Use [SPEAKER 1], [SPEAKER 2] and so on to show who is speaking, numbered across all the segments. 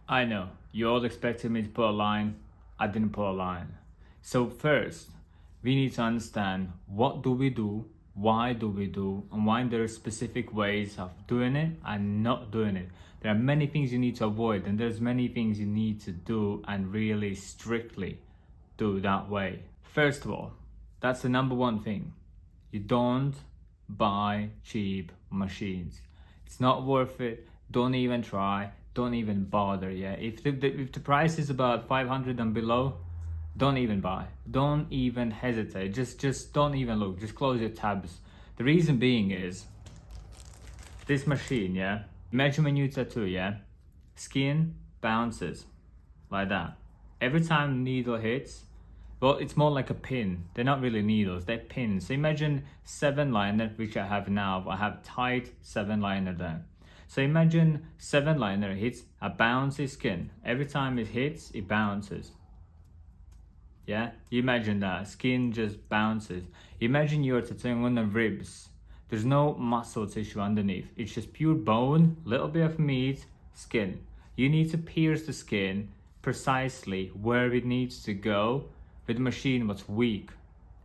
[SPEAKER 1] I know, you all expected me to put a line. I didn't put a line. So first, we need to understand what do we do, why do we do, and why there are specific ways of doing it and not doing it. There are many things you need to avoid, and there's many things you need to do and really strictly do that way. First of all, that's the number one thing. You don't buy cheap machines. It's not worth it. Don't even try. Don't even bother. Yeah, if the price is about 500 and below, don't even buy. Don't even hesitate. Just don't even look. Just close your tabs. The reason being is this machine. Yeah, imagine when you tattoo. Yeah, skin bounces like that. Every time needle hits, well, it's more like a pin. They're not really needles, they're pins. So imagine 7-liner, which I have now. I have tight 7-liner there. So imagine 7-liner hits a bouncy skin. Every time it hits, it bounces. Yeah, you imagine that skin just bounces. Imagine you're tattooing on the ribs. There's no muscle tissue underneath. It's just pure bone, little bit of meat, skin. You need to pierce the skin precisely where it needs to go. With the machine, what's weak,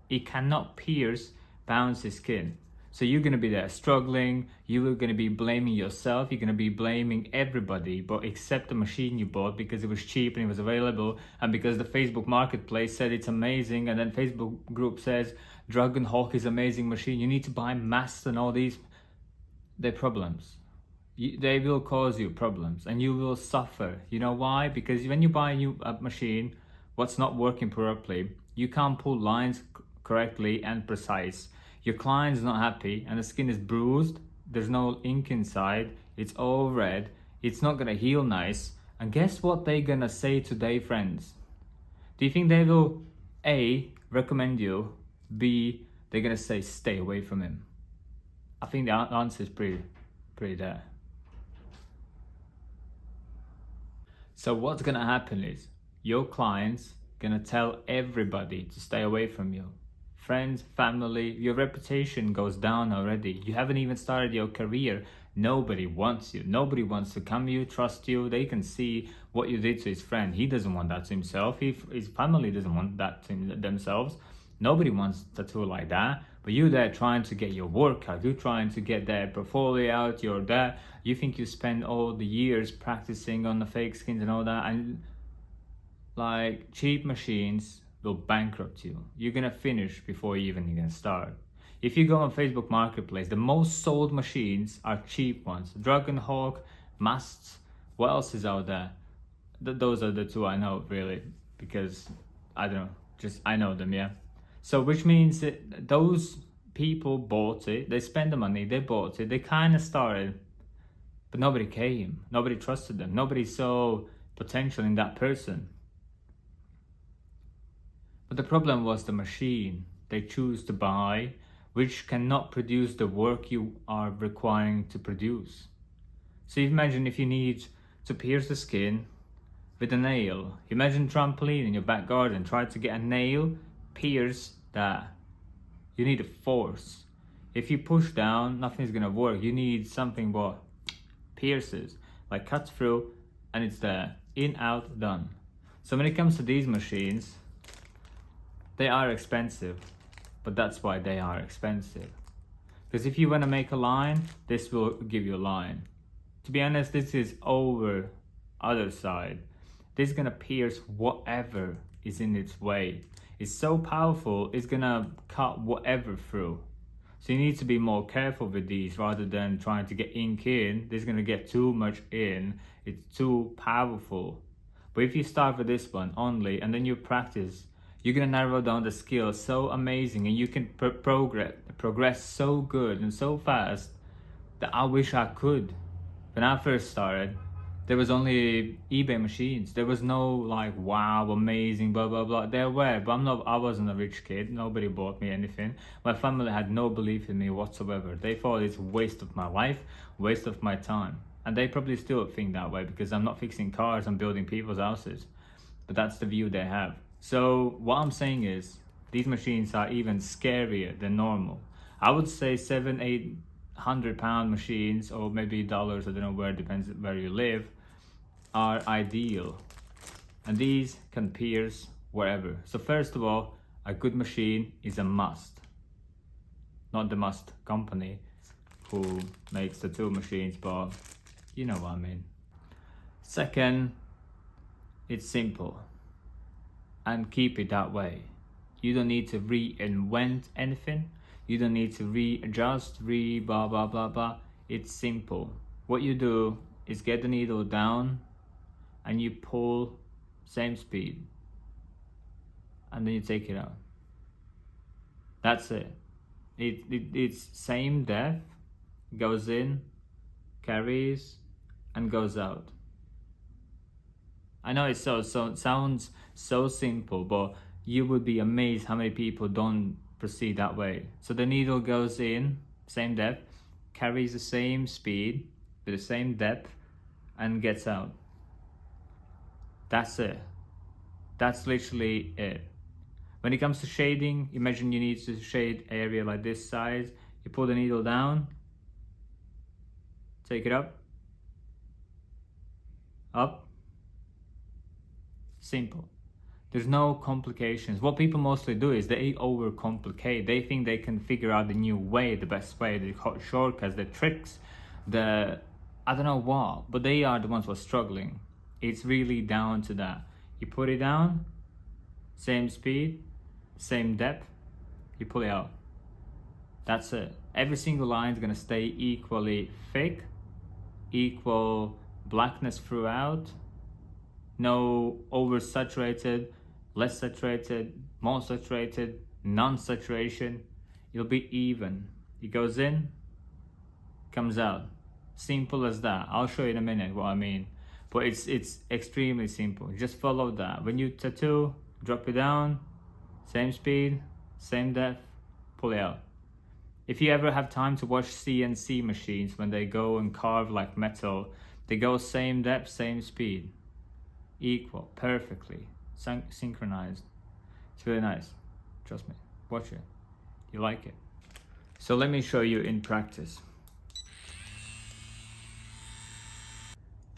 [SPEAKER 1] it cannot pierce bouncy skin. So you're gonna be there struggling. You're gonna be blaming yourself. You're gonna be blaming everybody, but except the machine you bought because it was cheap and it was available, and because the Facebook Marketplace said it's amazing, and then Facebook group says Dragon Hawk is amazing machine. You need to buy masks and all these. They're problems. They will cause you problems, and you will suffer. You know why? Because when you buy a new machine, what's not working properly, you can't pull lines correctly and precise. Your client's not happy and the skin is bruised. There's no ink inside. It's all red. It's not gonna heal nice. And guess what they're gonna say to their friends? Do you think they will A, recommend you, B, they're gonna say stay away from him? I think the answer is pretty there. So what's gonna happen is your clients gonna tell everybody to stay away from you. Friends, family, your reputation goes down already. You haven't even started your career. Nobody wants you. Nobody wants to come to you, trust you. They can see what you did to his friend. He doesn't want that to himself. His family doesn't want that to themselves. Nobody wants a tattoo like that. But you're there trying to get your work out. You're trying to get their portfolio out. You're there. You think you spend all the years practicing on the fake skins and all that, and like cheap machines will bankrupt you. You're gonna finish before you even gonna start. If you go on Facebook Marketplace, the most sold machines are cheap ones. Dragon Hawk, Musts. What else is out there? Those are the two I know really, because I don't know, just I know them, yeah. So which means that those people bought it, they spent the money, they bought it, they kind of started, but nobody came, nobody trusted them, nobody saw potential in that person. But the problem was the machine they choose to buy, which cannot produce the work you are requiring to produce. So imagine if you need to pierce the skin with a nail. Imagine trampoline in your back garden, try to get a nail, pierce that. You need a force. If you push down, nothing's gonna work. You need something what pierces, like cuts through, and it's there. In, out, done. So when it comes to these machines, they are expensive, but that's why they are expensive. Because if you want to make a line, this will give you a line. To be honest, this is over other side. This is gonna pierce whatever is in its way. It's so powerful, it's gonna cut whatever through. So you need to be more careful with these rather than trying to get ink in. This is gonna get too much in. It's too powerful. But if you start with this one only and then you practice, you're gonna narrow down the skill so amazing, and you can progress so good and so fast that I wish I could. When I first started, there was only eBay machines. There was no like wow, amazing, blah blah blah. There were, but I wasn't a rich kid. Nobody bought me anything. My family had no belief in me whatsoever. They thought it's a waste of my life, waste of my time. And they probably still think that way because I'm not fixing cars, I'm building people's houses. But that's the view they have. So what I'm saying is, these machines are even scarier than normal. I would say £700-800 machines, or maybe dollars, I don't know where, it depends where you live. are ideal, and these can pierce wherever. So first of all, a good machine is a must, not the Must company who makes the tool machines, but you know what I mean. Second, it's simple, and keep it that way. You don't need to reinvent anything. You don't need to readjust, blah blah blah blah. It's simple. What you do is get the needle down and you pull same speed, and then you take it out. That's it. It's same depth, goes in, carries, and goes out. I know it sounds so simple, but you would be amazed how many people don't proceed that way. So the needle goes in, same depth, carries the same speed with the same depth, and gets out. That's it. That's literally it. When it comes to shading, imagine you need to shade area like this size. You pull the needle down, take it up, simple. There's no complications. What people mostly do is they overcomplicate. They think they can figure out the new way, the best way, the shortcuts, the tricks, I don't know what, but they are the ones who are struggling. It's really down to that. You put it down, same speed, same depth, you pull it out. That's it. Every single line is gonna stay equally thick, equal blackness throughout. No oversaturated, less saturated, more saturated, non-saturation. It'll be even. It goes in, comes out. Simple as that. I'll show you in a minute what I mean. But it's extremely simple. Just follow that. When you tattoo, drop it down, same speed, same depth, pull it out. If you ever have time to watch CNC machines when they go and carve like metal, they go same depth, same speed, equal, perfectly synchronized. It's really nice. Trust me. Watch it. You like it. So let me show you in practice.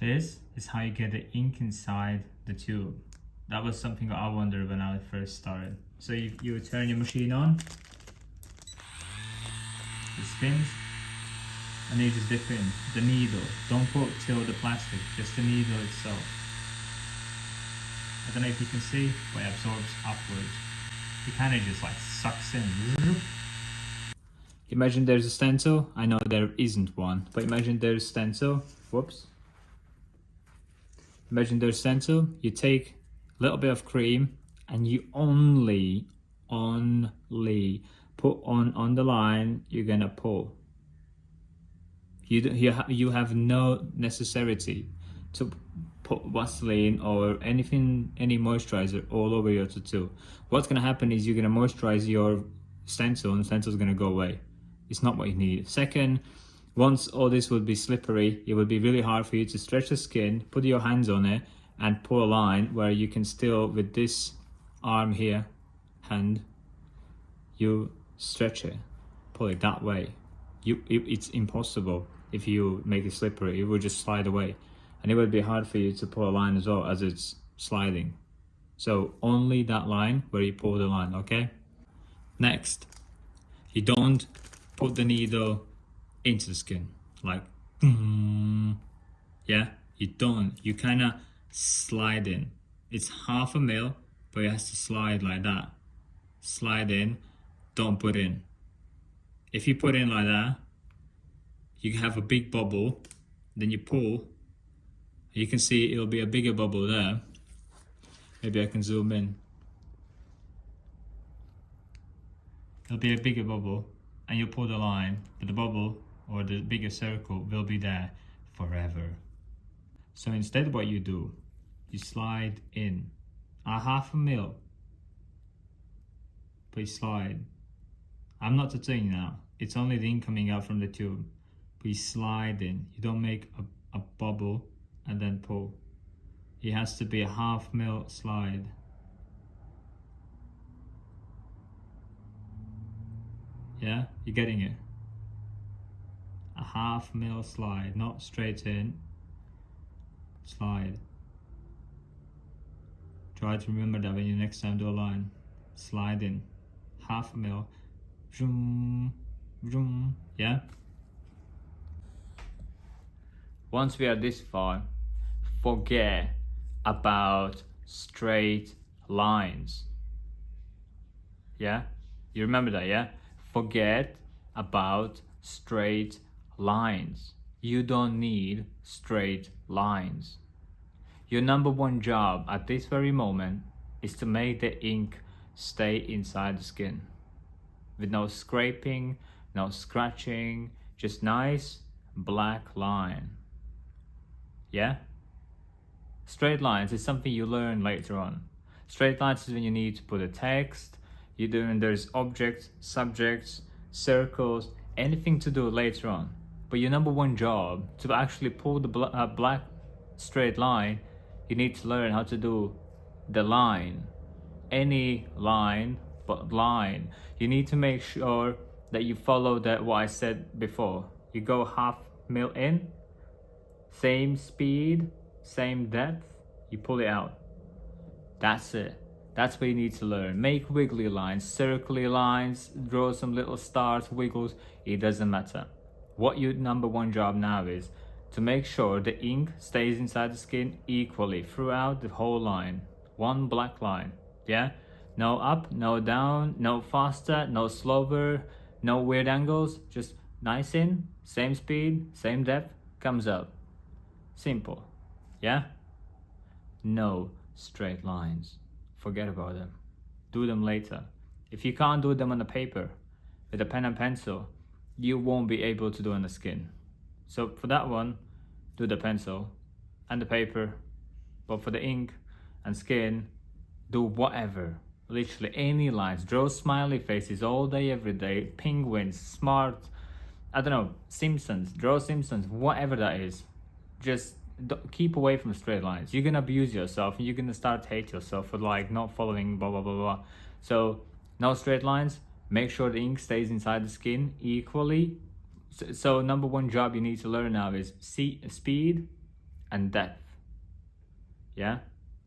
[SPEAKER 1] This is how you get the ink inside the tube. That was something I wondered when I first started. So you would turn your machine on, it spins, and then you just dip in the needle. Don't put till the plastic, just the needle itself. I don't know if you can see, but it absorbs upwards. It kind of just like sucks in. Imagine there's a stencil. I know there isn't one, but imagine there's a stencil. Whoops. Imagine there's a stencil. You take a little bit of cream and you only put on the line you're gonna pull. You have no necessity to put Vaseline or anything, any moisturizer all over your tattoo. What's gonna happen is you're gonna moisturize your stencil and the stencil is gonna go away. It's not what you need. Second, once all this will be slippery, it will be really hard for you to stretch the skin, put your hands on it and pull a line where you can still, with this arm here, hand, you stretch it, pull it that way. It's impossible if you make it slippery. It will just slide away. And it would be hard for you to pull a line as well as it's sliding. So only that line where you pull the line, okay? Next, you don't put the needle into the skin, like, yeah, you don't. You kind of slide in. It's 1/2 mil, but it has to slide like that. Slide in, don't put in. If you put in like that, you have a big bubble, then you pull, you can see it'll be a bigger bubble there. Maybe I can zoom in. It'll be a bigger bubble, and you pull the line, but the bubble or the bigger circle will be there forever. So instead what you do, you slide in 1/2 mil, but you slide. I'm not tattooing now, it's only the ink coming out from the tube, but you slide in. You don't make a bubble and then pull. It has to be a 1/2 mil slide. Yeah, you're getting it. A 1/2 mil slide, not straight in. slide. Try to remember that when you next time do a line, slide in 1/2 mil, vroom, vroom, yeah? Once we are this far, forget about straight lines. Yeah? You remember that, yeah? Forget about straight lines. You don't need straight lines. Your number one job at this very moment is to make the ink stay inside the skin. With no scraping, no scratching, just nice black line. Yeah? Straight lines is something you learn later on. Straight lines is when you need to put a text, there's objects, subjects, circles, anything to do later on. But your number one job, to actually pull the black straight line, you need to learn how to do the line. Any line, but line. You need to make sure that you follow that what I said before. You go 1/2 mil in, same speed, same depth, you pull it out. That's it. That's what you need to learn. Make wiggly lines, circular lines, draw some little stars, wiggles, it doesn't matter. What your number one job now is to make sure the ink stays inside the skin equally throughout the whole line. One black line, yeah? No up, no down, no faster, no slower, no weird angles, just nice in, same speed, same depth, comes out. Simple, yeah? No straight lines. Forget about them. Do them later. If you can't do them on the paper with a pen and pencil, you won't be able to do on the skin. So for that one, do the pencil and the paper. But for the ink and skin, do whatever. Literally any lines. Draw smiley faces all day, every day. Penguins, smart, I don't know, Simpsons. Draw Simpsons, whatever that is. Just keep away from straight lines. You're gonna abuse yourself and you're gonna start to hate yourself for like not following blah blah blah blah. So no straight lines. Make sure the ink stays inside the skin equally. So number one job you need to learn now is speed and depth. Yeah,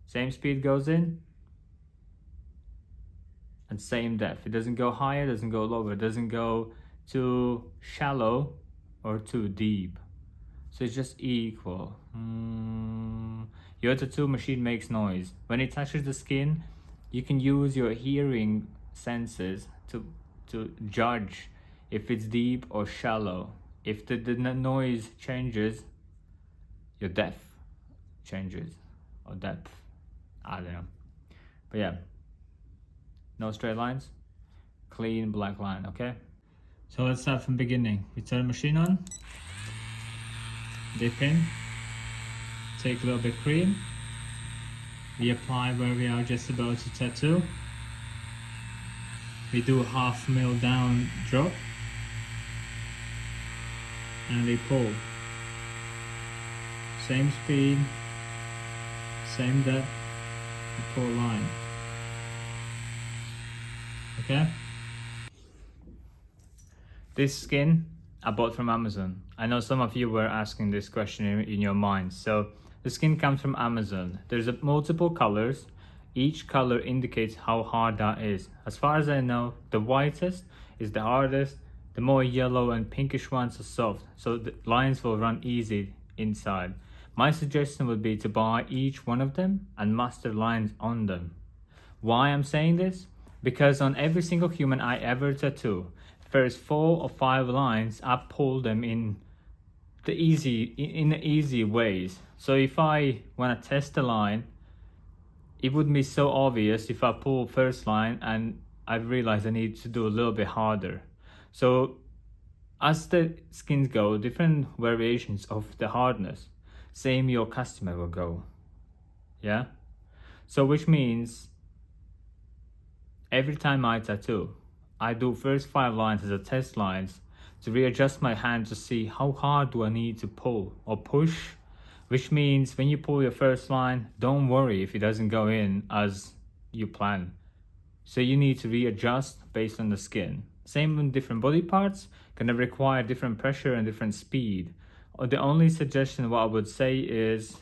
[SPEAKER 1] same speed goes in and same depth. It doesn't go higher, doesn't go lower, it doesn't go too shallow or too deep. So it's just equal. Your tattoo machine makes noise. When it touches the skin, you can use your hearing senses to judge if it's deep or shallow. If the noise changes, your depth changes, or depth. I don't know. But yeah, no straight lines, clean black line, okay? So let's start from beginning. We turn the machine on, dip in, take a little bit of cream, we apply where we are just about to tattoo. We do 1/2 mil down drop and we pull. Same speed, same depth, we pull line. Okay? This skin I bought from Amazon. I know some of you were asking this question in your mind. So the skin comes from Amazon. There's multiple colors. Each color indicates how hard that is. As far as I know, the whitest is the hardest. The more yellow and pinkish ones are soft. So the lines will run easy inside. My suggestion would be to buy each one of them and master lines on them. Why I'm saying this? Because on every single human I ever tattoo, first 4 or 5 lines, I pull them in the easy ways. So if I want to test a line, it would be so obvious if I pull first line and I realize I need to do a little bit harder. So as the skins go, different variations of the hardness, same your customer will go. Yeah? So which means every time I tattoo, I do first 5 lines as a test lines to readjust my hand to see how hard do I need to pull or push. Which means when you pull your first line, don't worry if it doesn't go in as you plan. So you need to readjust based on the skin. Same with different body parts, gonna require different pressure and different speed. Or the only suggestion what I would say is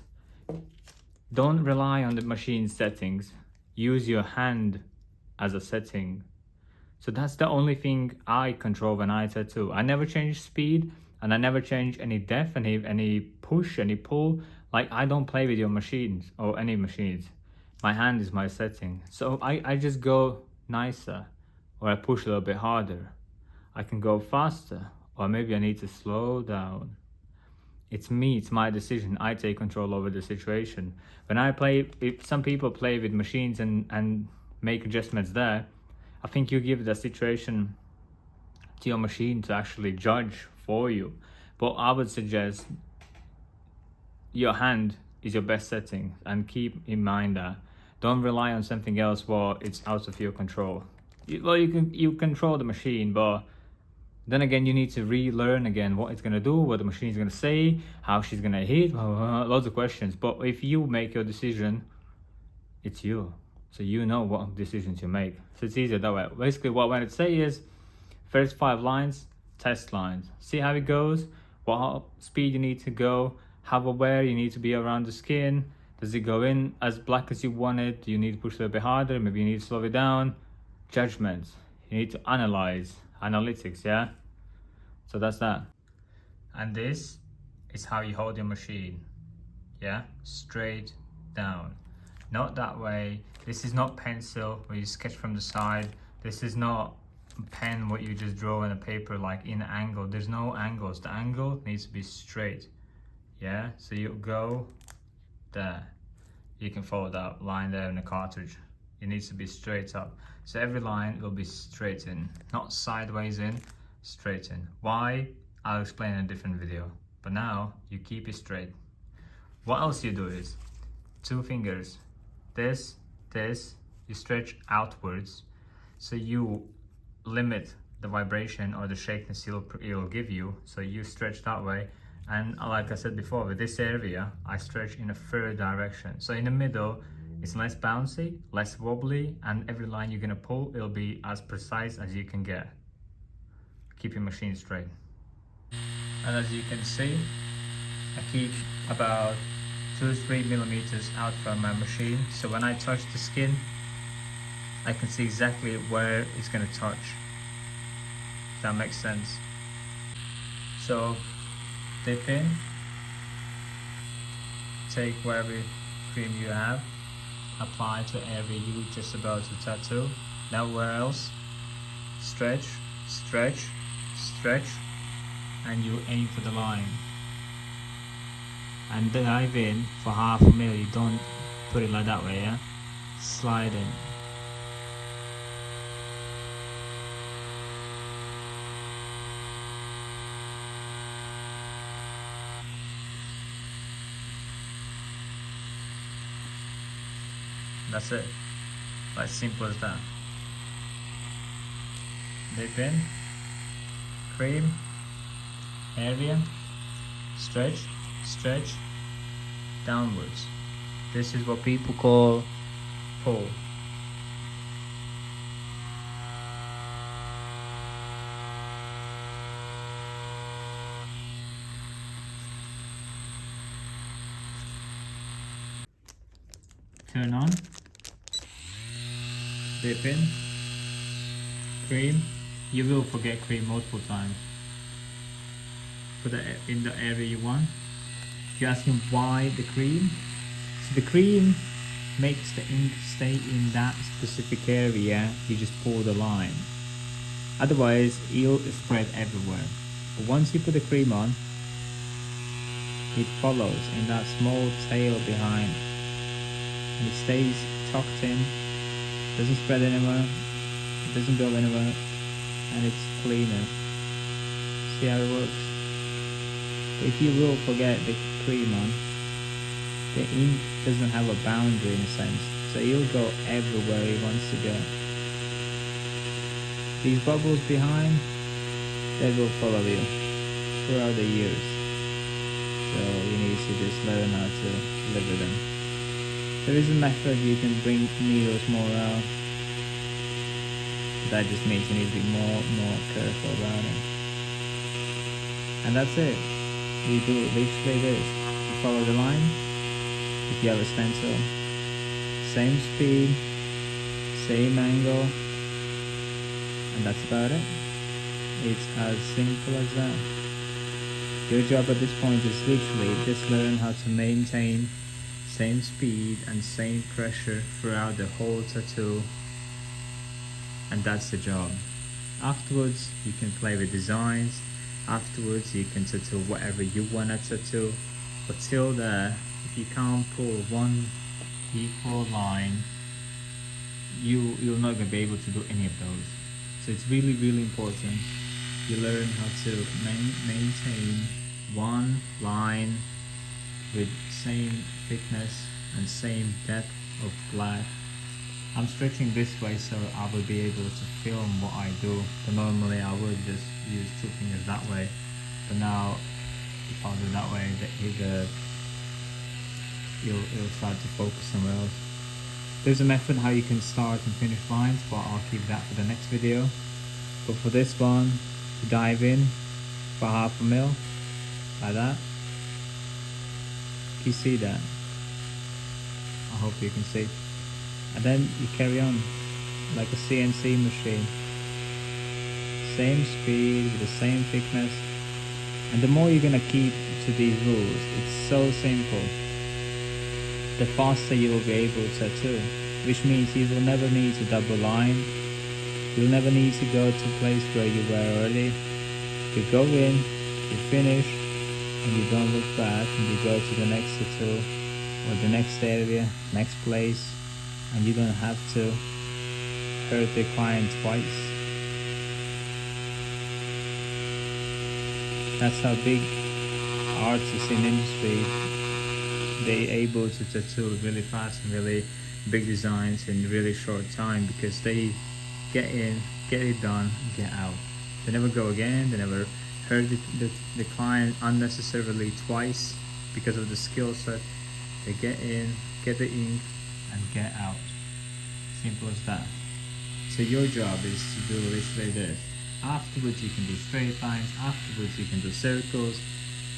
[SPEAKER 1] Don't rely on the machine settings. Use your hand as a setting. So that's the only thing I control when I tattoo. I never change speed, and I never change any depth, any push, any pull. Like, I don't play with your machines or any machines. My hand is my setting. So I just go nicer, or I push a little bit harder. I can go faster, or maybe I need to slow down. It's me, it's my decision. I take control over the situation. When I play, if some people play with machines and make adjustments there, I think you give the situation to your machine to actually judge for you. But I would suggest your hand is your best setting, and keep in mind that don't rely on something else where it's out of your control. You control the machine, but then again, you need to relearn again what it's gonna do, what the machine is gonna say, how she's gonna hit, loads of questions. But if you make your decision, it's you. So you know what decisions you make. So it's easier that way. Basically, what I want to say is, first 5 lines, test lines. See how it goes, what speed you need to go, how aware you need to be around the skin. Does it go in as black as you want it? Do you need to push a little bit harder? Maybe you need to slow it down. Judgments. You need to analyze. Analytics, yeah? So that's that. And this is how you hold your machine. Yeah? Straight down. Not that way. This is not pencil where you sketch from the side. This is not pen what you just draw on a paper like in angle. There's no angles. The angle needs to be straight. Yeah? So you go there. You can follow that line there in the cartridge. It needs to be straight up. So every line will be straight in, not sideways in, straight in. Why? I'll explain in a different video. But now you keep it straight. What else you do is 2 fingers. This, you stretch outwards, so you limit the vibration or the shakiness it'll give you. So you stretch that way. And like I said before, with this area, I stretch in a third direction. So in the middle, it's less bouncy, less wobbly, and every line you're gonna pull, it'll be as precise as you can get. Keep your machine straight. And as you can see, I keep about 2 to 3 millimeters out from my machine. So when I touch the skin, I can see exactly where it's gonna touch. If that makes sense. So dip in, take whatever cream you have, apply to area you just about to tattoo. Now where else? Stretch, stretch, stretch, and you aim for the line. And dive in for 1/2 mil. You don't put it like that way, yeah? Slide in. That's it. As simple as that. Dip in, cream, area, stretch, stretch, downwards. This is what people call pull. Turn on, dip in, cream. You will forget cream multiple times. Put it in the area you want. You ask him why the cream. So the cream makes the ink stay in that specific area. You just pull the line. Otherwise, it'll spread everywhere. But once you put the cream on, it follows in that small tail behind. And it stays tucked in, doesn't spread anywhere, it doesn't go anywhere, and it's cleaner. See how it works? But if you will forget the cream on, the ink doesn't have a boundary in a sense, so you'll go everywhere it wants to go. These bubbles behind, they will follow you throughout the years, so you need to just learn how to live with them. There is a method you can bring needles more out. That just means you need to be more careful about it. And that's it. You do literally this. You follow the line, if you have a stencil. Same speed, same angle, and that's about it. It's as simple as that. Your job at this point is literally just learn how to maintain same speed and same pressure throughout the whole tattoo, and that's the job. Afterwards you can play with designs, afterwards you can tattoo whatever you want to tattoo, but till there, if you can't pull one equal line, you're not going to be able to do any of those. So it's really, really important you learn how to maintain one line with same thickness and same depth of black. I'm stretching this way so I will be able to film what I do, but normally I would just use two fingers that way, but now if I do that way, you'll start to focus somewhere else. There's a method how you can start and finish lines, but I'll keep that for the next video. But for this one, you dive in for 1/2 mil, like that. Can you see that? I hope you can see. And then you carry on like a CNC machine. Same speed, with the same thickness. And the more you're gonna keep to these rules, it's so simple, the faster you will be able to tattoo. Which means you will never need to double line. You'll never need to go to a place where you were already. You go in, you finish, and you don't look back, and you go to the next tattoo, or the next area, next place, and you don't have to hurt the client twice. That's how big artists in industry, they're able to tattoo really fast and really big designs in really short time, because they get in, get it done, get out. They never go again, they never hurt the client unnecessarily twice because of the skill set. They get in, get the ink, and get out. Simple as that. So your job is to do literally this. Afterwards you can do straight lines, afterwards you can do circles,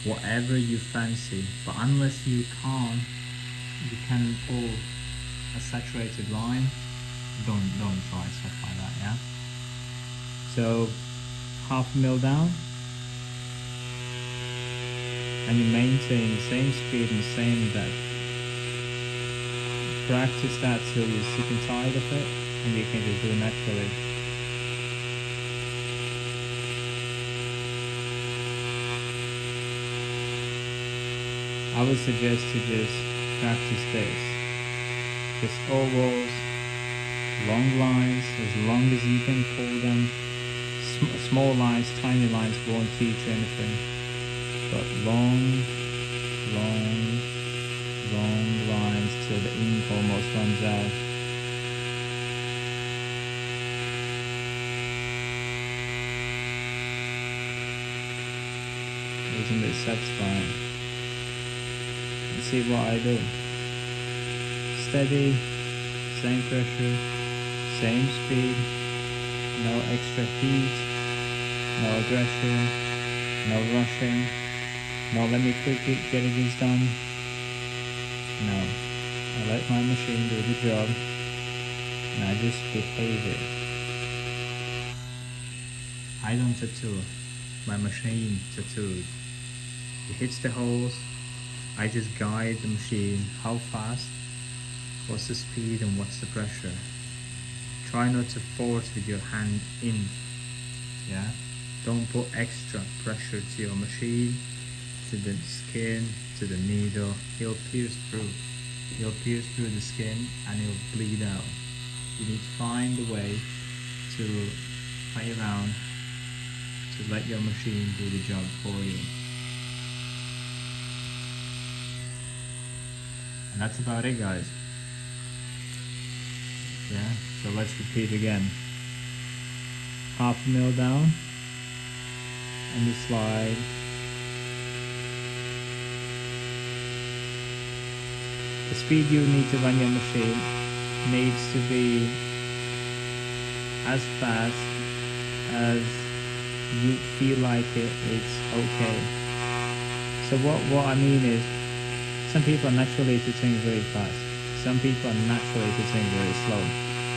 [SPEAKER 1] whatever you fancy. But unless you can pull a saturated line, don't try stuff like that, yeah? So 1/2 mil down, and you maintain the same speed and same depth. Practice that till you're sick and tired of it, and you can just do it naturally. I would suggest to just practice this. Just ovals, long lines, as long as you can pull them. Small lines, tiny lines won't teach you anything. But long lines till the ink almost runs out. Isn't it satisfying? Let's see what I do. Steady, same pressure, same speed, no extra heat, no aggression, no rushing, no let me quickly get this done. No, I let my machine do the job, and I just behave it. I don't tattoo, my machine tattoos. It hits the holes, I just guide the machine, how fast, what's the speed, and what's the pressure. Try not to force with your hand in, yeah? Don't put extra pressure to your machine, to the skin, to the needle. He'll pierce through. He'll pierce through the skin and he'll bleed out. You need to find a way to play around, to let your machine do the job for you. And that's about it, guys. Yeah, so let's repeat again. 1/2 mil down, and you slide. The speed you need to run your machine needs to be as fast as you feel like it's okay. So what I mean is, some people are naturally to think very fast. Some people are naturally to think very slow.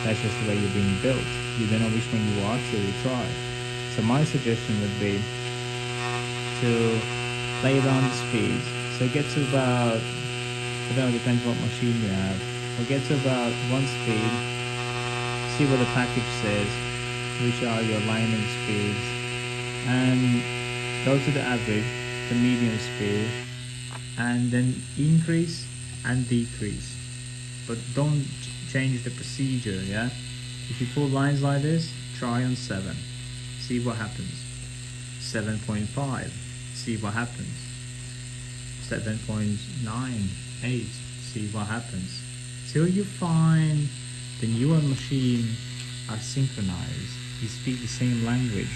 [SPEAKER 1] That's just the way you're being built. You don't know which one you are till you try. So my suggestion would be to play around the speeds. So get to about, I don't know, depends what machine you have. But get to about one speed. See what the package says, which are your lining speeds, and go to the average, the medium speed, and then increase and decrease. But don't change the procedure, yeah? If you pull lines like this, try on 7. See what happens. 7.5. See what happens. 7.98. See what happens. Till you find the newer machine are synchronized. You speak the same language.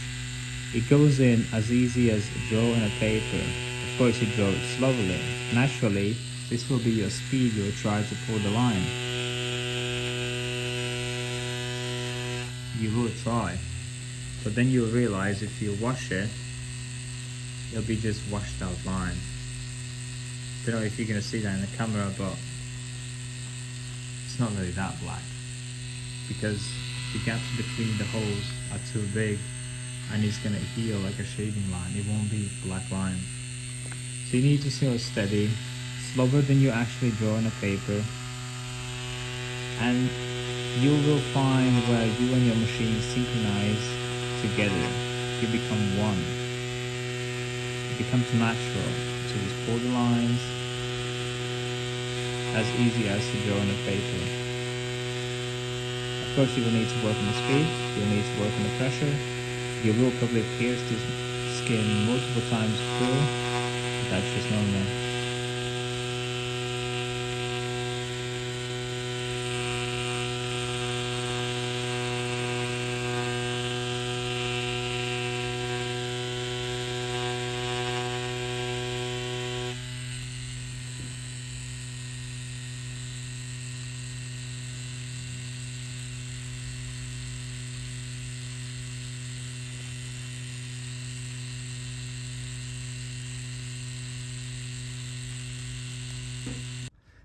[SPEAKER 1] It goes in as easy as drawing a paper. Of course, you draw it slowly. Naturally, this will be your speed. You'll try to pull the line. You will try, but then you'll realize if you wash it, it'll be just washed out line. Don't know if you're gonna see that in the camera, but it's not really that black because the gaps between the holes are too big, and it's gonna heal like a shading line. It won't be a black line. So you need to see it steady, slower than you actually draw on a paper, and you will find where you and your machine synchronize together. You become one. It becomes natural to just pull the lines as easy as to draw on a paper. Of course, you will need to work on the speed, you'll need to work on the pressure, you will probably pierce the skin multiple times through, but that's just normal.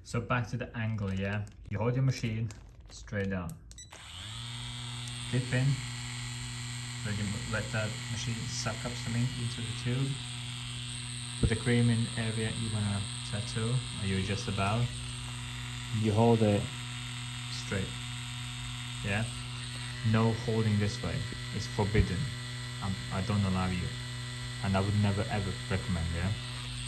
[SPEAKER 1] So back to the angle, yeah? You hold your machine straight down. Dip in, so you can let that machine suck up some ink into the tube. Put the cream in area you wanna tattoo, or you're just about. You hold it straight, yeah? No holding this way, it's forbidden. I don't allow you, and I would never ever recommend, yeah?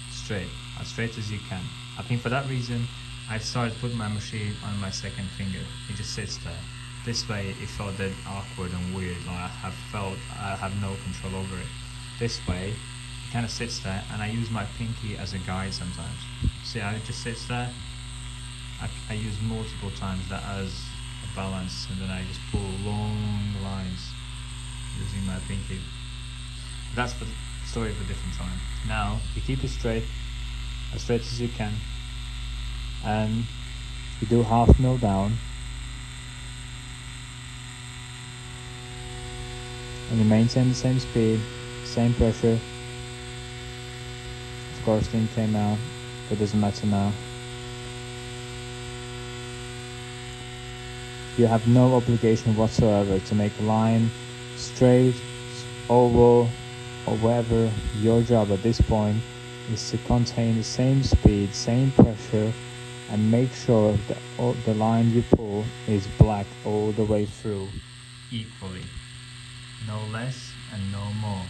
[SPEAKER 1] Straight, as straight as you can. I think for that reason, I started putting my machine on my second finger. It just sits there. This way, it felt dead awkward and weird. Like I have no control over it. This way, it kind of sits there, and I use my pinky as a guide sometimes. See how it just sits there? I use multiple times that as a balance, and then I just pull long lines using my pinky. That's for the story of a different time. Now, you keep it straight, as straight as you can, and you do half mil down, and you maintain the same speed, same pressure. Of course, the ink came out, but it doesn't matter now. You have no obligation whatsoever to make a line straight, oval, or whatever. Your job at this point is to contain the same speed, same pressure, and make sure that the line you pull is black all the way through equally. No less and no more.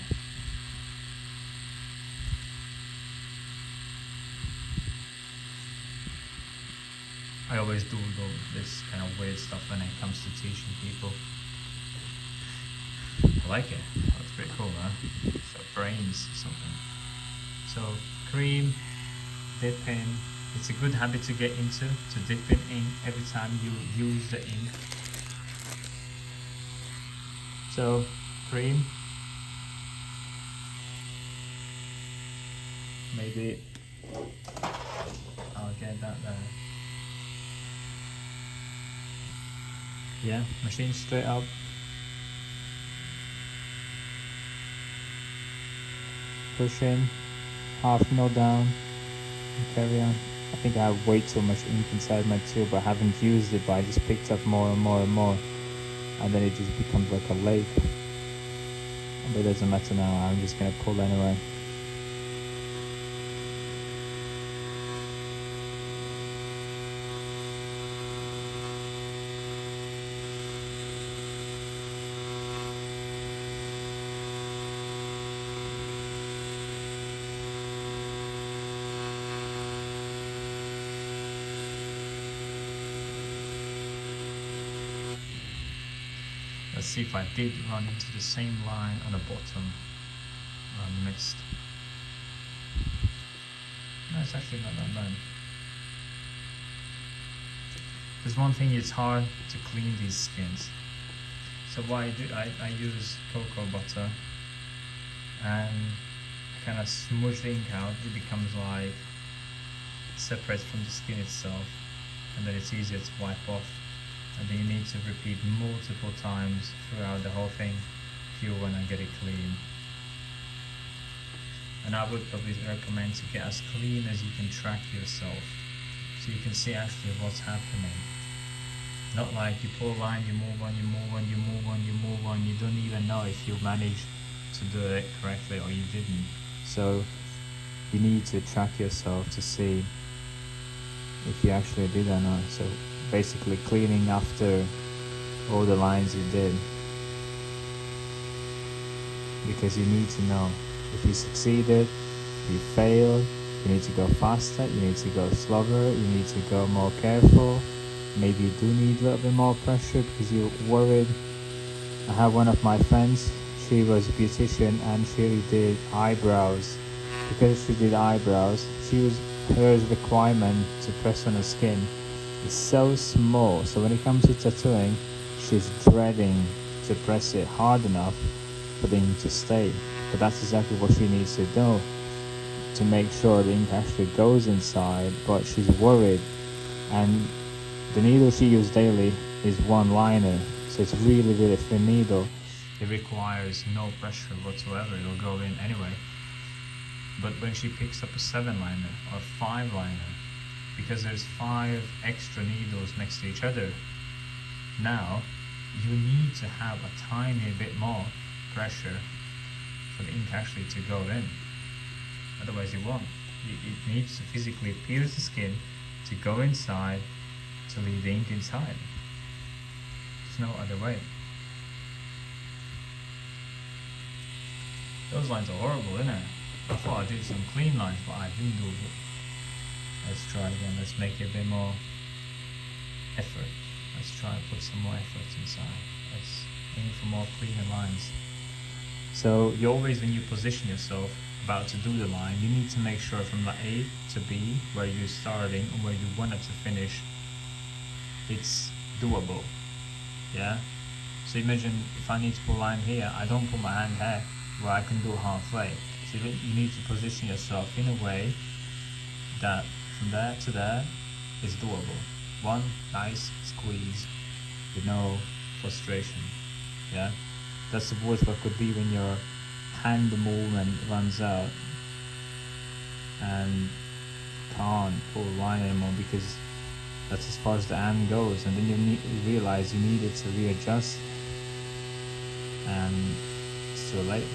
[SPEAKER 1] I always do this kind of weird stuff when it comes to teaching people. I like it. That's pretty cool, huh? So brains or something. So cream, dip in. It's a good habit to get into, to dip in ink every time you use the ink. So cream. Maybe I'll get that there. Yeah, machine straight up. Push in, half mil down, and carry on. I think I have way too much ink inside my tube, but I haven't used it, but I just picked up more and more and more, and then it just becomes like a lake. But it doesn't matter now, I'm just gonna pull anyway. Let's see if I did run into the same line on the bottom. I missed. No, it's actually not that bad. There's one thing, it's hard to clean these skins. So what I do, I use cocoa butter and kind of smoosh the ink out. It becomes like separates from the skin itself, and then it's easier to wipe off. And then you need to repeat multiple times throughout the whole thing if you want to get it clean. And I would probably recommend to get as clean as you can track yourself, so you can see actually what's happening. Not like you pull a line, you move on, you move on, you move on, you move on, you don't even know if you managed to do it correctly or you didn't. So you need to track yourself to see if you actually did or not. So basically cleaning after all the lines you did, because you need to know if you succeeded, if you failed. You need to go faster, you need to go slower, you need to go more careful. Maybe you do need a little bit more pressure because you're worried. I have one of my friends, she was a beautician and she did eyebrows. Because she did eyebrows, her requirement to press on her skin is so small, so when it comes to tattooing, she's dreading to press it hard enough for the ink to stay. But that's exactly what she needs to do to make sure the ink actually goes inside, but she's worried. And the needle she used daily is one liner, so it's really really thin needle. It requires no pressure whatsoever, it'll go in anyway. But when she picks up a 7 liner or 5 liner, because there's 5 extra needles next to each other, now you need to have a tiny bit more pressure for the ink actually to go in. Otherwise you won't. It needs to physically pierce the skin to go inside to leave the ink inside. There's no other way. Those lines are horrible, isn't it? I thought I'd do some clean lines, but I didn't do it. Let's try again. Let's make it a bit more effort. Let's try and put some more effort inside. Let's aim for more cleaner lines. So you always, when you position yourself about to do the line, you need to make sure from the A to B, where you're starting and where you want it to finish, it's doable. Yeah? So imagine if I need to put a line here, I don't put my hand here where I can do halfway. So you need to position yourself in a way that from there to there is doable. One nice squeeze with no frustration. Yeah? That's the worst what could be when your hand movement runs out and can't pull a line anymore, because that's as far as the hand goes, and then you realize you needed to readjust and it's too late.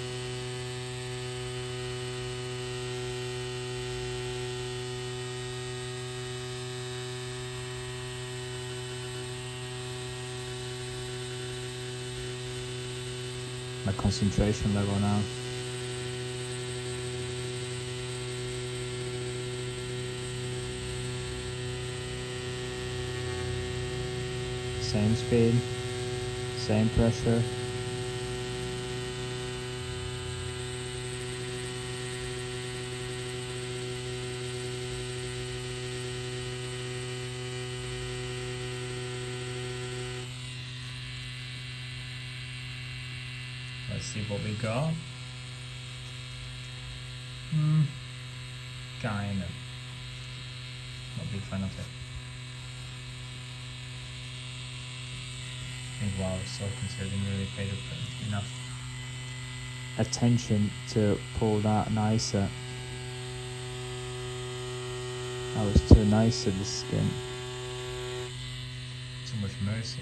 [SPEAKER 1] My concentration level now. Same speed, same pressure. Let's see what we got. Kind of. Not a big fan of it. I think wow, so considering really paid enough attention to pull that nicer. I was too nice to the skin. Too much mercy.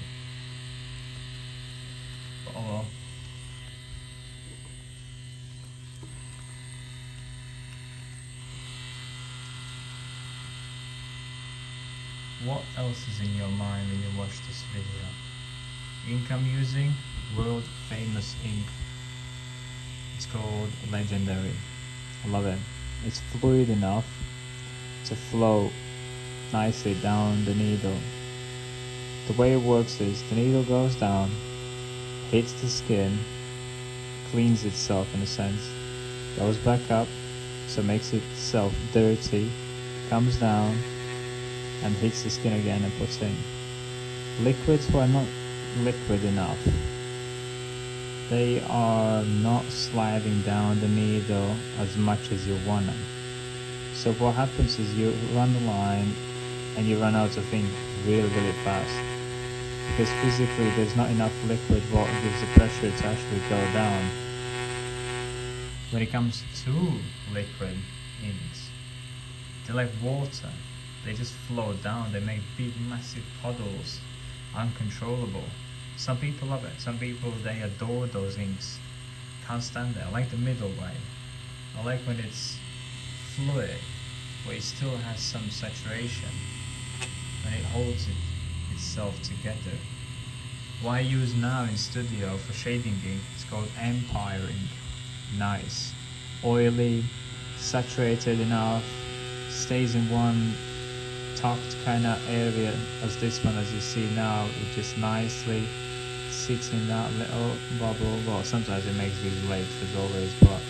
[SPEAKER 1] But oh well. What else is in your mind when you watch this video? Ink I'm using, world famous ink. It's called Legendary. I love it. It's fluid enough to flow nicely down the needle. The way it works is the needle goes down, hits the skin, cleans itself in a sense, goes back up, so makes itself dirty, comes down and hits the skin again and puts in. Liquids were not liquid enough. They are not sliding down the needle as much as you want them. So what happens is you run the line and you run out of ink really fast, because physically there's not enough liquid what gives the pressure to actually go down. When it comes to liquid inks, they're like water. They just flow down, they make big massive puddles, uncontrollable. Some people love it, some people they adore those inks, can't stand it. I like the middle way. I like when it's fluid, but it still has some saturation, when it holds itself together. What I use now in studio for shading ink, it's called Empire ink. Nice, oily, saturated enough, stays in one tucked kind of area as this one, as you see now. It just nicely sits in that little bubble. Well, sometimes it makes these lakes as always, but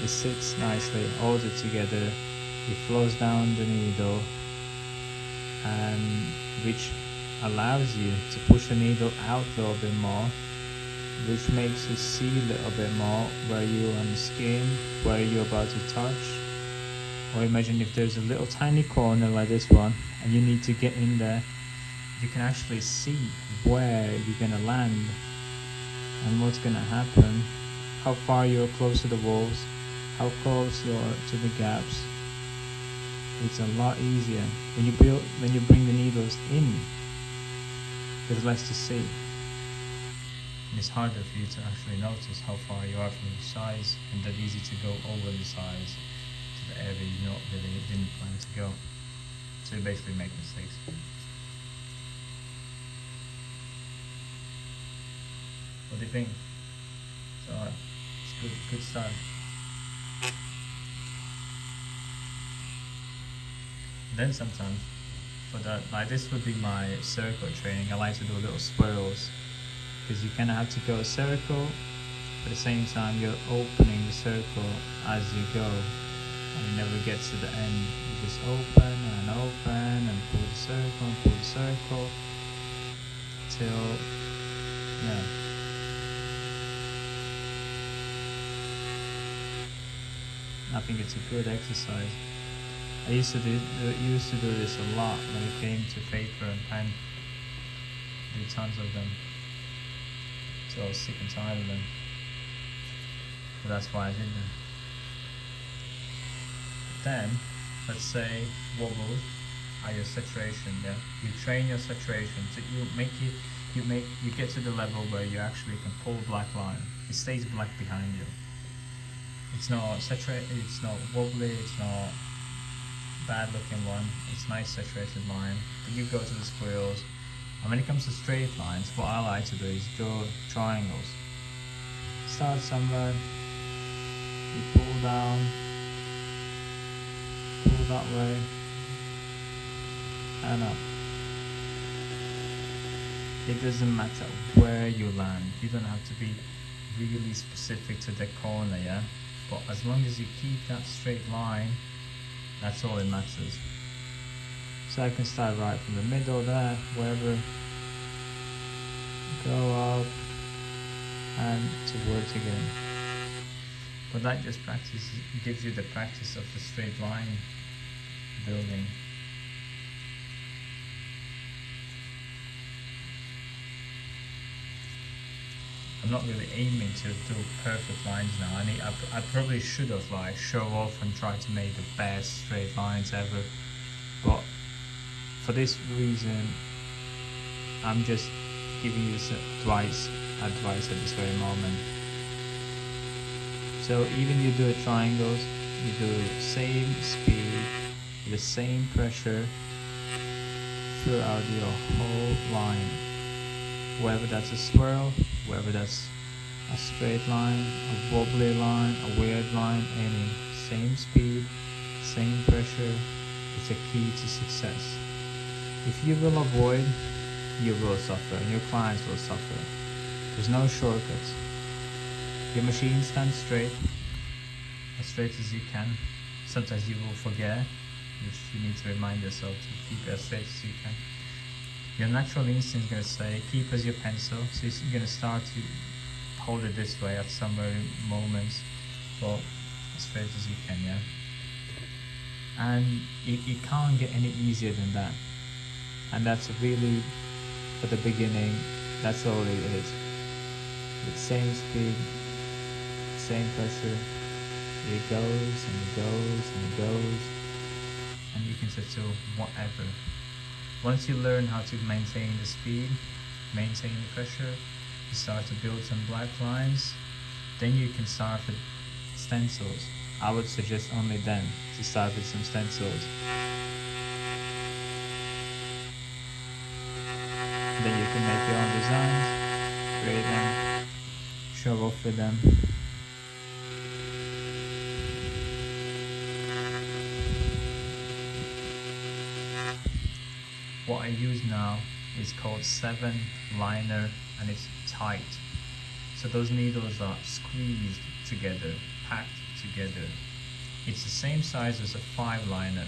[SPEAKER 1] it sits nicely, holds it together, it flows down the needle, and which allows you to push the needle out a little bit more, which makes you see a little bit more where you're on the skin, where you're about to touch. Or imagine if there's a little tiny corner like this one and you need to get in there, you can actually see where you're gonna land and what's gonna happen, how far you're close to the walls, how close you're to the gaps. It's a lot easier when you bring the needles in. There's less to see. And it's harder for you to actually notice how far you are from the size, and that easy to go over the size to the area you didn't plan to go. So you basically make mistakes. What do you think? It's alright. It's good start. Then sometimes, for that, like this would be my circle training. I like to do little swirls, because you kind of have to go a circle, but at the same time you're opening the circle as you go, and you never get to the end. You just open and pull the circle till, yeah. I think it's a good exercise. I used to do this a lot when it came to paper and pen. Do tons of them. So I was sick and tired of them. But that's why I did them. Then, let's say wobbles are your saturation, yeah? You train your saturation so you get to the level where you actually can pull a black line. It stays black behind you. It's not saturated, it's not wobbly, it's not bad looking one. It's nice saturated line. Then you go to the squirrels. And when it comes to straight lines, what I like to do is draw triangles. Start somewhere, you pull down, pull that way, and up. It doesn't matter where you land. You don't have to be really specific to the corner, yeah? But as long as you keep that straight line, that's all that matters. So I can start right from the middle there, wherever, go up and towards again. But that just gives you the practice of the straight line building. I'm not really aiming to do perfect lines now. I probably should have like show off and try to make the best straight lines ever, but for this reason, I'm just giving you some advice at this very moment. So even you do triangles, you do the same speed, the same pressure throughout your whole line. Whether that's a swirl, whether that's a straight line, a wobbly line, a weird line, any same speed, same pressure is a key to success. If you will avoid, you will suffer and your clients will suffer. There's no shortcuts. Your machine stands straight as you can. Sometimes you will forget, which you need to remind yourself to keep it as straight as you can. Your natural instinct is going to say, keep as your pencil. So you're going to start to hold it this way at some very moments, but as straight as you can, yeah? And it can't get any easier than that. And that's really, for the beginning, that's all it is. With same speed, same pressure, it goes and it goes and it goes, and you can set to whatever. Once you learn how to maintain the speed, maintain the pressure, you start to build some black lines, then you can start with stencils. I would suggest only then to start with some stencils. Then you can make your own designs, create them, show off with them. What I use now is called 7 liner, and it's tight. So those needles are squeezed together, packed together. It's the same size as a 5 liner.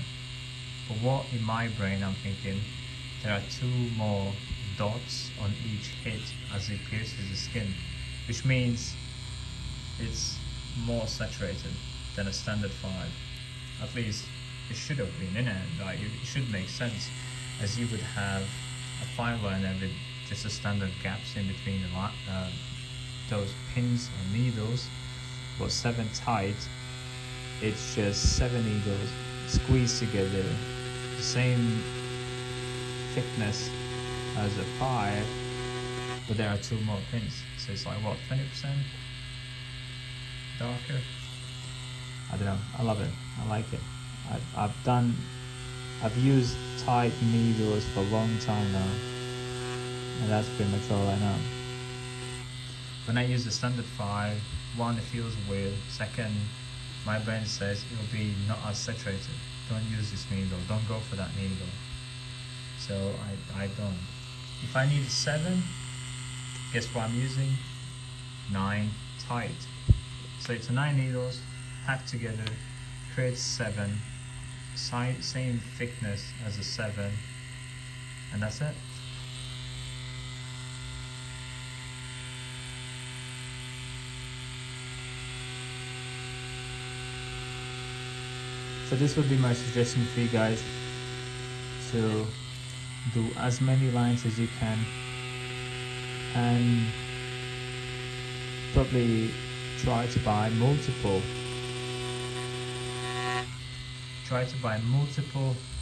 [SPEAKER 1] But what in my brain I'm thinking, there are 2 more dots on each hit as it pierces the skin, which means it's more saturated than a standard 5. At least it should have been in it, like it should make sense, as you would have a 5 liner with just a standard gaps in between those pins or needles. But 7 tight, it's just 7 needles squeezed together, the same thickness as a 5, but there are 2 more pins, so it's like what, 20% darker? I don't know, I love it, I like it. I've used tight needles for a long time now, and that's pretty much all I know. When I use the standard 5, 1, it feels weird, 2nd, my brain says it will be not as saturated. Don't use this needle, don't go for that needle. So I don't. If I need a 7, guess what I'm using? 9 tight. So it's 9 needles packed together, creates 7, same thickness as a 7, and that's it. So this would be my suggestion for you guys, to do as many lines as you can, and probably try to buy multiple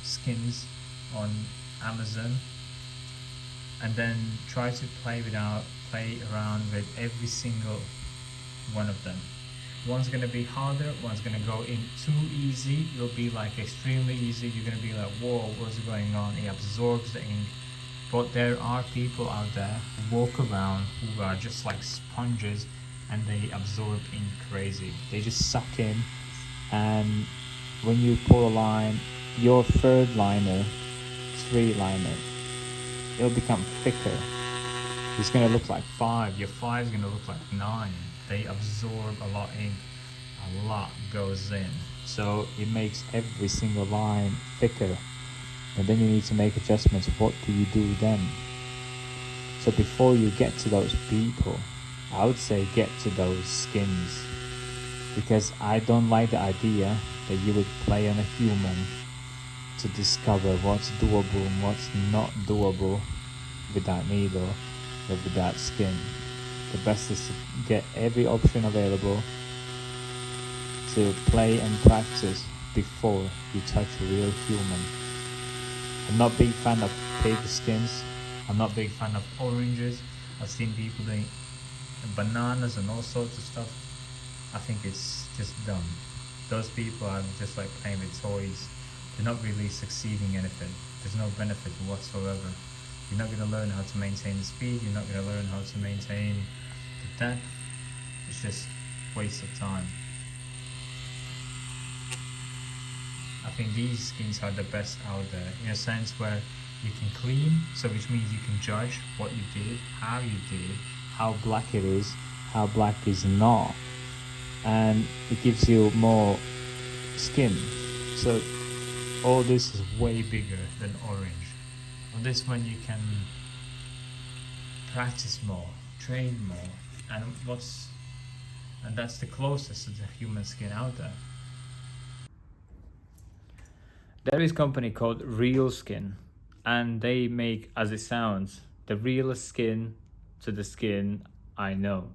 [SPEAKER 1] skins on Amazon, and then try to play around with every single one of them. One's going to be harder, one's going to go in too easy, it'll be like extremely easy, you're going to be like, whoa, what's going on, it absorbs the ink. But there are people out there who walk around who are just like sponges, and they absorb ink crazy. They just suck in, and when you pull a line, your 3rd liner, 3 liner, it'll become thicker. It's going to look like 5, your 5 is going to look like 9. They absorb a lot of ink, a lot goes in, so it makes every single line thicker, and then you need to make adjustments. What do you do then? So before you get to those people, I would say get to those skins, because I don't like the idea that you would play on a human to discover what's doable and what's not doable with that needle or with that skin.
[SPEAKER 2] the best is to get every option available to play and practice before you touch a real human. I'm not a big fan of pig skins. I'm not a big fan of oranges. I've seen people doing bananas and all sorts of stuff. I think it's just dumb. Those people are just like playing with toys. They're not really succeeding anything. There's no benefit whatsoever. You're not going to learn how to maintain the speed. You're not going to learn how to maintain the depth. It's just waste of time. I think these skins are the best out there in a sense where you can clean, so which means you can judge what you did, how you did, how black it is, how black is not, and it gives you more skin. So all this is way bigger than orange. On this one you can practice more, train more, and that's the closest to the human skin out there. There is a company called Real Skin, and they make, as it sounds, the realest skin to the skin I know.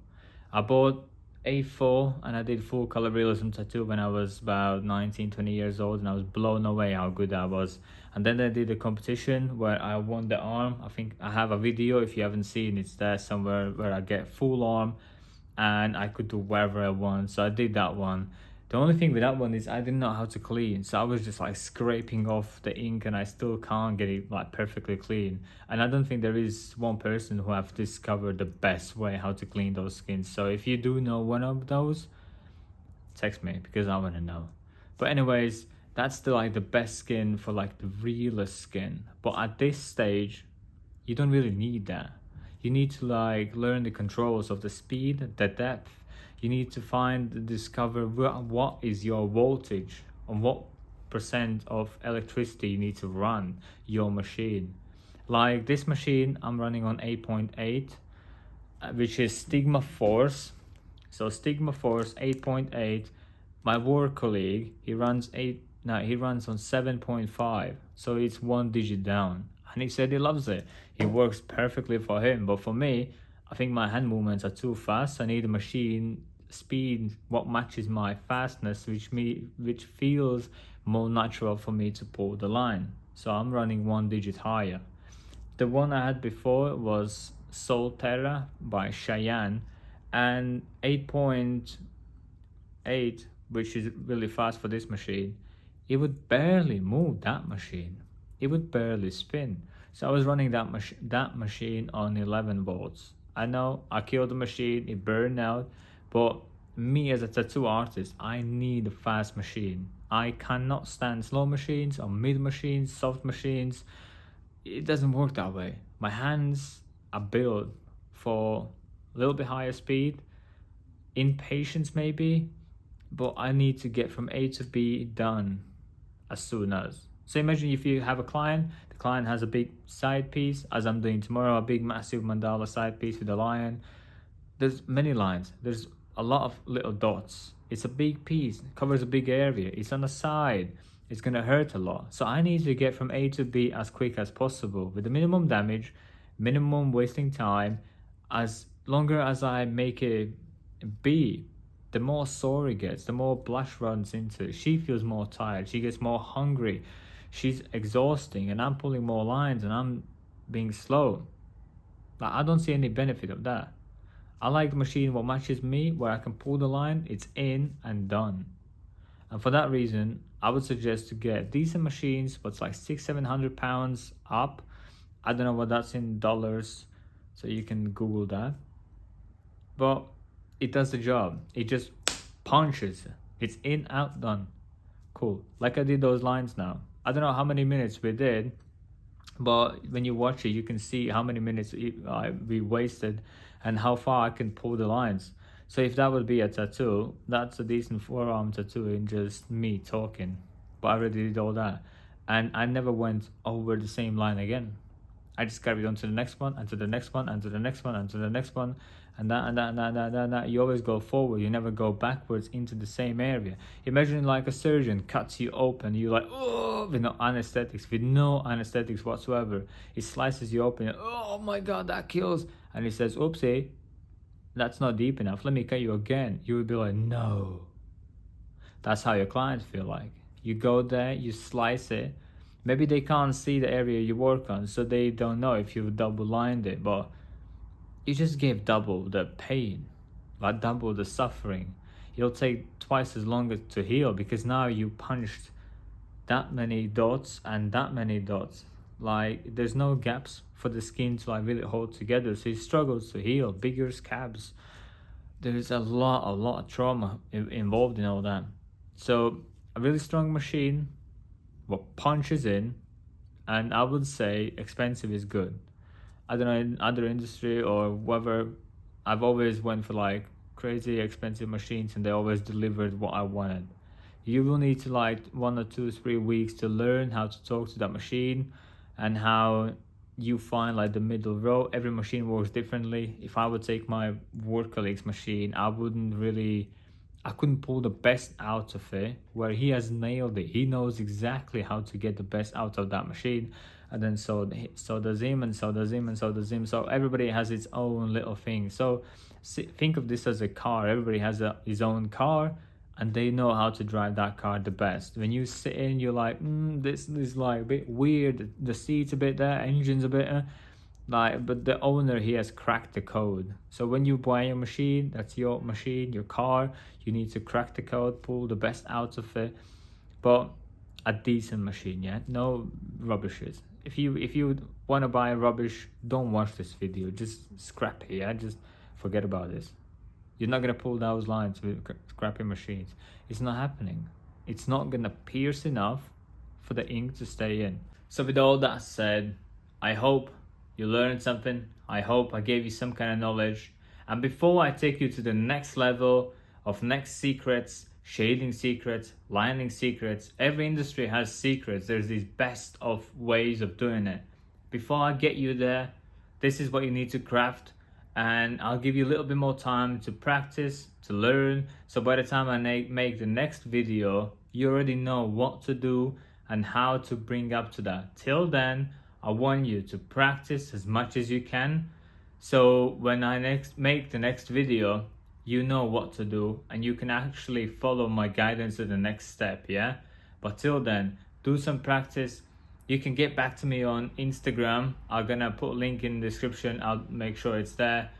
[SPEAKER 2] I bought A4 and I did full color realism tattoo when I was about 19, 20 years old, and I was blown away how good that was. And then I did a competition where I won the arm. I think I have a video, if you haven't seen, it's there somewhere, where I get full arm and I could do whatever I want. So I did that one. The only thing with that one is I didn't know how to clean, so I was just like scraping off the ink, and I still can't get it like perfectly clean. And I don't think there is one person who have discovered the best way how to clean those skins. So if you do know one of those, text me, because I want to know. But anyways, that's still like the best skin for like the realest skin. But at this stage, you don't really need that. You need to like learn the controls of the speed, the depth. You need to discover what is your voltage and what % of electricity you need to run your machine. Like this machine, I'm running on 8.8, which is Stigma Force. So Stigma Force 8.8. My work colleague, he runs on 7.5. So it's one digit down. And he said he loves it. It works perfectly for him. But for me, I think my hand movements are too fast. I need a machine speed what matches my fastness, which feels more natural for me to pull the line. So I'm running one digit higher. The one I had before was Solterra by Cheyenne, and 8.8, which is really fast for this machine. It would barely move that machine. It would barely spin. So I was running that machine on 11 volts. I know I killed the machine, it burned out, but me as a tattoo artist, I need a fast machine. I cannot stand slow machines or mid machines, soft machines. It doesn't work that way. My hands are built for a little bit higher speed, impatience maybe, but I need to get from A to B done as soon as. So imagine if you have a client, the client has a big side piece, as I'm doing tomorrow, a big massive mandala side piece with a lion. There's many lines, there's a lot of little dots. It's a big piece, it covers a big area, it's on the side, it's gonna hurt a lot. So I need to get from A to B as quick as possible with the minimum damage, minimum wasting time. As longer as I make it B, the more sore it gets, the more blush runs into it. She feels more tired, she gets more hungry, she's exhausting, and I'm pulling more lines and I'm being slow. Like, I don't see any benefit of that. I like the machine what matches me, where I can pull the line, it's in and done. And for that reason, I would suggest to get decent machines, but it's like £600-700 up. I don't know what that's in dollars, so you can Google that. But it does the job. It just punches. It's in, out, done. Cool. Like I did those lines now. I don't know how many minutes we did, but when you watch it, you can see how many minutes we wasted and how far I can pull the lines. So if that would be a tattoo, that's a decent forearm tattoo in just me talking. But I already did all that. And I never went over the same line again. I just carried on to the next one, and to the next one, and to the next one, and to the next one, and that. You always go forward. You never go backwards into the same area. Imagine like a surgeon cuts you open. You're like, oh, with no anesthetics whatsoever. He slices you open. Oh my God, that kills. And he says, oopsie. that's not deep enough, let me cut you again. You would be like, no. That's how your clients feel like. You go there, you slice it. Maybe they can't see the area you work on, so they don't know if you've double lined it, but you just gave double the pain, like double the suffering. It'll take twice as long to heal because now you punched that many dots and that many dots. Like there's no gaps for the skin to like really hold together, so it struggles to heal. Bigger scabs. There's a lot of trauma involved in all that. So a really strong machine, what punches in, and I would say expensive is good. I don't know, in other industry or whatever, I've always went for like crazy expensive machines and they always delivered what I wanted. You will need to like 1 or 2 or 3 weeks to learn how to talk to that machine and how you find like the middle row. Every machine works differently. If I would take my work colleague's machine, I couldn't pull the best out of it, where he has nailed it. He knows exactly how to get the best out of that machine. And then so does him, and so does him, and so does him. So everybody has its own little thing. So think of this as a car. Everybody has his own car, and they know how to drive that car the best. When you sit in, you're like, this is like a bit weird. The seat's a bit there, engine's a bit but the owner, he has cracked the code. So when you buy a machine, that's your machine, your car, you need to crack the code, pull the best out of it. But a decent machine, yeah, no rubbishes. If you want to buy rubbish, don't watch this video. Just scrap it, yeah. Just forget about this. You're not gonna pull those lines with scrappy machines. It's not happening. It's not gonna pierce enough for the ink to stay in. So with all that said, I hope you learned something. I hope I gave you some kind of knowledge. And before I take you to the next level of next secrets, shading secrets, lining secrets, every industry has secrets. There's these best of ways of doing it. Before I get you there, this is what you need to craft. And I'll give you a little bit more time to practice, to learn. So by the time I make the next video, you already know what to do and how to bring up to that. Till then, I want you to practice as much as you can. So when I make the next video, you know what to do and you can actually follow my guidance to the next step, yeah? But till then, do some practice. You can get back to me on Instagram. I'm gonna put a link in the description. I'll make sure it's there.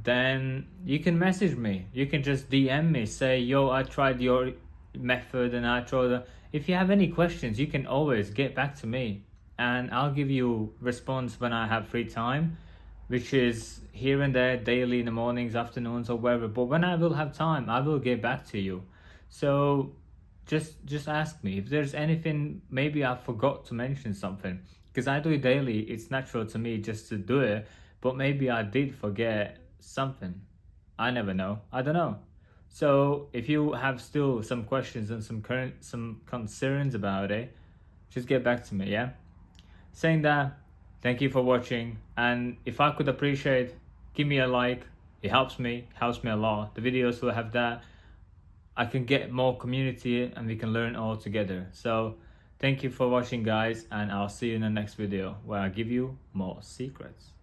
[SPEAKER 2] Then you can message me. You can just DM me, say, yo, I tried your method and I tried that. If you have any questions, you can always get back to me and I'll give you response when I have free time, which is here and there, daily, in the mornings, afternoons, or wherever. But when I will have time, I will get back to you. So just ask me if there's anything. Maybe I forgot to mention something because I do it daily. It's natural to me just to do it, but maybe I did forget something. I never know. I don't know. So if you have still some questions and some concerns about it, just get back to me, yeah? Saying that, thank you for watching, and if I could appreciate, give me a like. It helps me a lot. The videos will have that. I can get more community and we can learn all together. So thank you for watching, guys, and I'll see you in the next video where I give you more secrets.